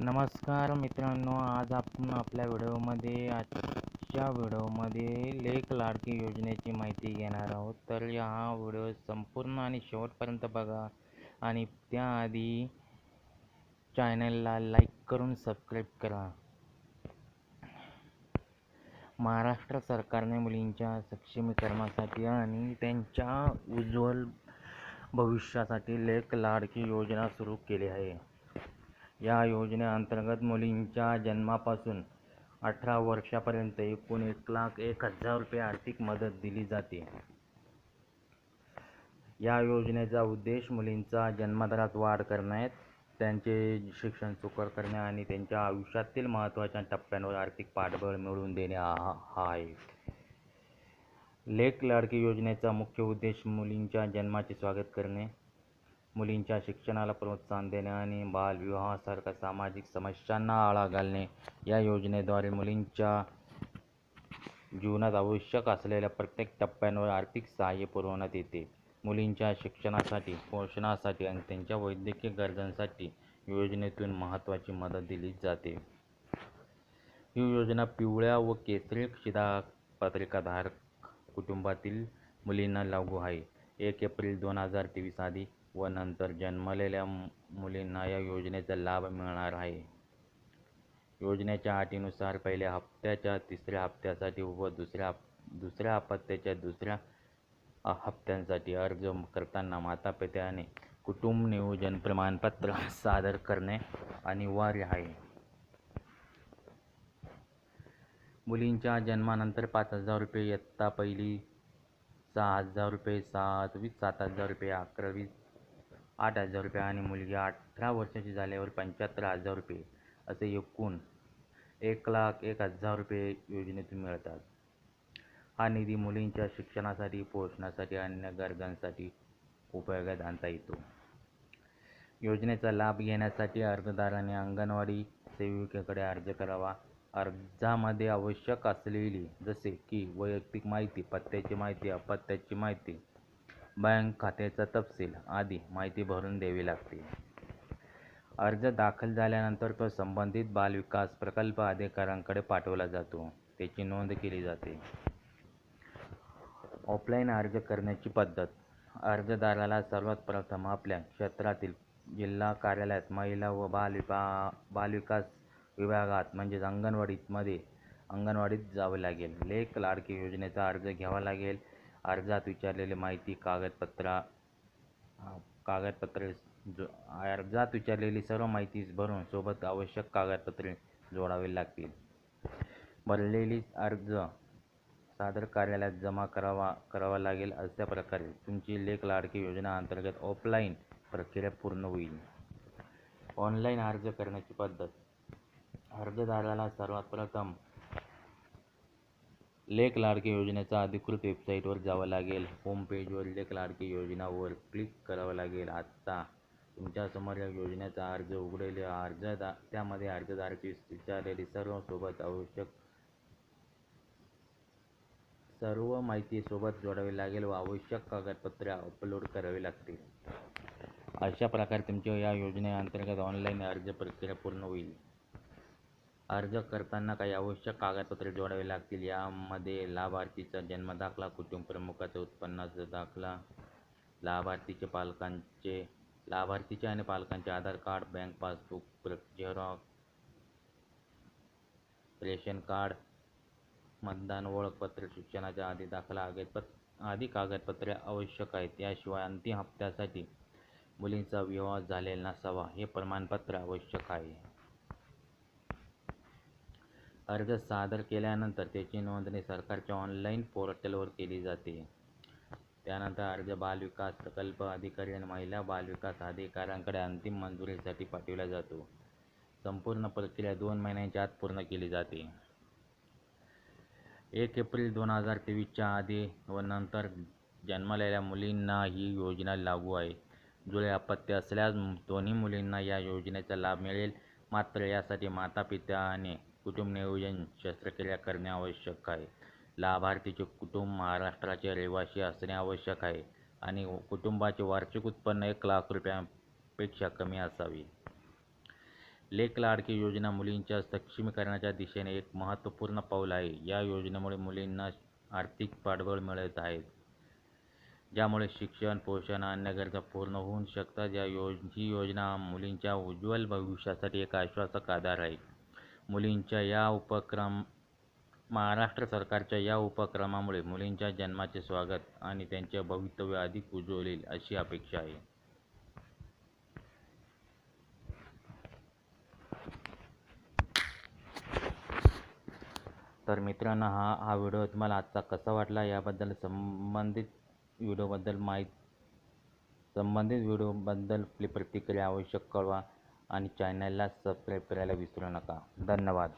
नमस्कार मित्रांनो, आज आपण आजच्या व्हिडिओमध्ये लेक लाडकी योजनेची माहिती घेणार आहोत. तर हा व्हिडिओ संपूर्ण आणि शेवटपर्यंत बघा आणि त्याआधी चॅनलला लाईक करून सबस्क्राईब करा. महाराष्ट्र सरकारने मुलींच्या सक्षमीकरणासाठी आणि त्यांच्या उज्ज्वल भविष्यासाठी लेक लाडकी योजना सुरू केली आहे. या योजनेअंतर्गत मुलींच्या जन्मापासून 18 वर्षापर्यंत एकूण 1,01,000 रुपये आर्थिक मदत दिली जाते. या योजनेचा उद्देश मुलींचा जन्मदरात वाढ करणे, त्यांचे शिक्षण सुकर करणे आणि त्यांच्या आयुष्यातील महत्त्वाच्या टप्प्यांवर आर्थिक पाठबळ मिळवून देणे हा आहे. लेक लाडकी योजनेचा मुख्य उद्देश मुलींच्या जन्माचे स्वागत करणे, मुलींच्या शिक्षणाला प्रोत्साहन देणे आणि बालविवाहासारख्या सामाजिक समस्यांना आळा घालणे. या योजनेद्वारे मुलींच्या जीवनात आवश्यक असलेल्या प्रत्येक टप्प्यांवर आर्थिक सहाय्य पुरवण्यात येते. मुलींच्या शिक्षणासाठी, पोषणासाठी आणि त्यांच्या वैद्यकीय गरजांसाठी योजनेतून महत्त्वाची मदत दिली जाते. ही योजना पिवळ्या व केसरी शिधापत्रिकाधारक कुटुंबातील मुलींना लागू आहे. 1 एप्रिल 2023 आधी व नंतर जन्मलेल्या मुलींना या योजनेचा लाभ मिळणार आहे. योजनेच्या अटीनुसार पहिल्या हप्त्याच्या तिसऱ्या हप्त्यासाठी व दुसऱ्या हप्त्याच्या दुसऱ्या हप्त्यांसाठी अर्ज करताना मातापित्याने कुटुंब नियोजन प्रमाणपत्र सादर करणे अनिवार्य आहे. मुलींच्या जन्मानंतर 5,000 रुपये, इयत्ता पहिली 6,000 रुपये, 7वीत 7,000 रुपये, 11वीत 8,000 रुपये आणि मुलगी 18 वर्षाची झाल्यावर 75,000 रुपये असे एकूण 1,01,000 रुपये योजनेतून मिळतात. हा निधी मुलींच्या शिक्षणासाठी, पोषणासाठी आणि अन्य गरजांसाठी उपयोगात आणता येतो. योजनेचा लाभ घेण्यासाठी अर्जदाराने अंगणवाडी सेविकेकडे अर्ज करावा. अर्जामध्ये आवश्यक असलेली जसे की वैयक्तिक माहिती, पत्त्याची माहिती, अपत्याची माहिती, बँक खात्याचा तपशील आदी माहिती भरून द्यावी लागते. अर्ज दाखल झाल्यानंतर तो संबंधित बालविकास प्रकल्प अधिकाऱ्यांकडे पाठवला जातो. त्याची नोंद केली जाते. ऑफलाईन अर्ज करण्याची पद्धत. अर्जदाराला सर्वात प्रथम आपल्या क्षेत्रातील जिल्हा कार्यालयात महिला व बालविकास विभागात म्हणजेच अंगणवाडीत जावे लागेल. लेक लाडकी योजनेचा अर्ज घ्यावा लागेल. अर्जात विचारलेली माहिती, अर्जात विचारलेली सर्व माहिती भरून सोबत आवश्यक कागदपत्रे जोडावी लागतील. भरलेली अर्ज सादर कार्यालयात जमा करावा लागेल. अशा प्रकारे तुमची लेक लाडकी योजना अंतर्गत ऑफलाईन प्रक्रिया पूर्ण होईल. ऑनलाईन अर्ज करण्याची पद्धत. अर्जदाराला सर्वात प्रथम लेक लाडकी योजनेच्या अधिकृत वेबसाईटवर जावं लागेल. होम पेजवर लेक लाडकी योजनावर क्लिक करावं लागेल. आता तुमच्यासमोर या योजनेचा अर्ज उघडेल. त्यामध्ये अर्जदाराची विचारलेली सोबत आवश्यक सर्व माहिती सोबत जोडावी लागेल व आवश्यक कागदपत्रे अपलोड करावी लागतील. अशा प्रकारे तुमच्या या योजनेअंतर्गत ऑनलाईन अर्ज प्रक्रिया पूर्ण होईल. अर्ज करताना काही आवश्यक कागदपत्रे जोडावी लागतील. यामध्ये लाभार्थीचा जन्मदाखला, कुटुंब प्रमुखाचा उत्पन्नाचा दाखला, लाभार्थीचे आणि पालकांचे Aadhaar card, bank passbook xerox, ration card, मतदान ओळखपत्र, शिक्षणाचा आधी दाखला आदी कागदपत्रे आवश्यक आहेत. याशिवाय अंतिम हप्त्यासाठी मुलींचा विवाह झालेला नसावा हे प्रमाणपत्र आवश्यक आहे. अर्ज सादर केल्यानंतर त्याची नोंदणी सरकारच्या ऑनलाईन पोर्टलवर केली जाते. त्यानंतर अर्ज बालविकास प्रकल्प अधिकारी आणि महिला बालविकास अधिकाऱ्यांकडे अंतिम मंजुरीसाठी पाठवला जातो. संपूर्ण प्रक्रिया 2 महिन्यांच्या आत पूर्ण केली जाते. 1 एप्रिल 2023च्या आधी व नंतर जन्मलेल्या मुलींना ही योजना लागू आहे. जुळे अपत्य असल्यास दोन्ही मुलींना या योजनेचा लाभ मिळेल. मात्र यासाठी मातापित्याने कुटुंब नियोजन शस्त्रक्रिया करणे आवश्यक आहे. लाभार्थीचे कुटुंब महाराष्ट्राचे रहिवासी असणे आवश्यक आहे आणि कुटुंबाचे वार्षिक उत्पन्न 1,00,000 रुपयांपेक्षा कमी असावे. लेक लाडकी योजना मुलींच्या सक्षमीकरणाच्या दिशेने एक महत्त्वपूर्ण पाऊल आहे. या योजनेमुळे मुलींना आर्थिक पाठबळ मिळत आहे, ज्यामुळे शिक्षण, पोषण, अन्य गरजा पूर्ण होऊ शकतात. ही योजना मुलींच्या उज्ज्वल भविष्यासाठी एक आश्वासक आधार आहे. महाराष्ट्र सरकारच्या या उपक्रमामुळे मुलींच्या जन्माचे स्वागत आणि त्यांचे भवितव्य अधिक उज्ज्वल होईल अशी अपेक्षा आहे. तर मित्रांनो, हा व्हिडिओ तुम्हाला आजचा कसा वाटला याबद्दल संबंधित व्हिडिओबद्दल आपली प्रतिक्रिया आवश्यक कळवा आणि चॅनलला सबस्क्राईब करायला विसरू नका. धन्यवाद.